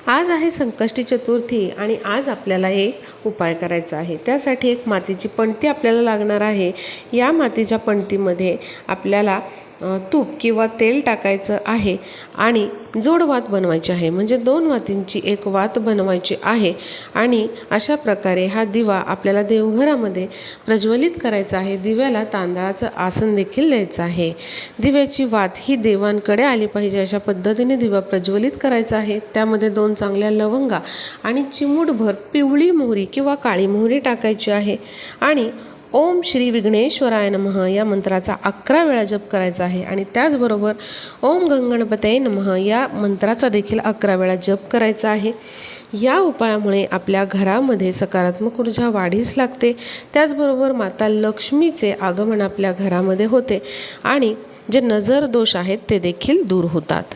आज आहे संकष्टी चतुर्थी आणि आज आपल्याला एक उपाय करायचा आहे। त्यासाठी एक मातीची पणती आपल्याला लागणार आहे। या मातीच्या पणतीमध्ये आपल्याला तूप किंवा तेल टाकायचं आहे आणि जोड वात बनवायची आहे, म्हणजे 2 वातींची एक वात बनवायची आहे। आणि अशा प्रकारे हा दिवा आपल्याला देवघरामध्ये प्रज्वलित करायचा आहे। दिव्याला तांदळाचं आसन देखील द्यायचं आहे। दिव्याची वात ही देवांकडे आली पाहिजे अशा पद्धतीने दिवा प्रज्वलित करायचा आहे। त्यामध्ये 2 चांगल्या लवंगा आणि चिमूटभर पिवळी मोहरी किंवा काळी मोहरी टाकायची आहे आणि ओम श्री विघ्नेश्वराय नमः या मंत्राचा 11 वेळा जप करायचा आहे। आणि त्याचबरोबर ओम गंगणपतये नमः या मंत्राचा देखील 11 वेळा जप करायचा आहे। या उपायामुळे आपल्या घरामध्ये सकारात्मक ऊर्जा वाढीस लागते। त्याचबरोबर माता लक्ष्मीचे आगमन आपल्या घरामध्ये होते आणि जे नजर दोष आहेत ते देखील दूर होतात।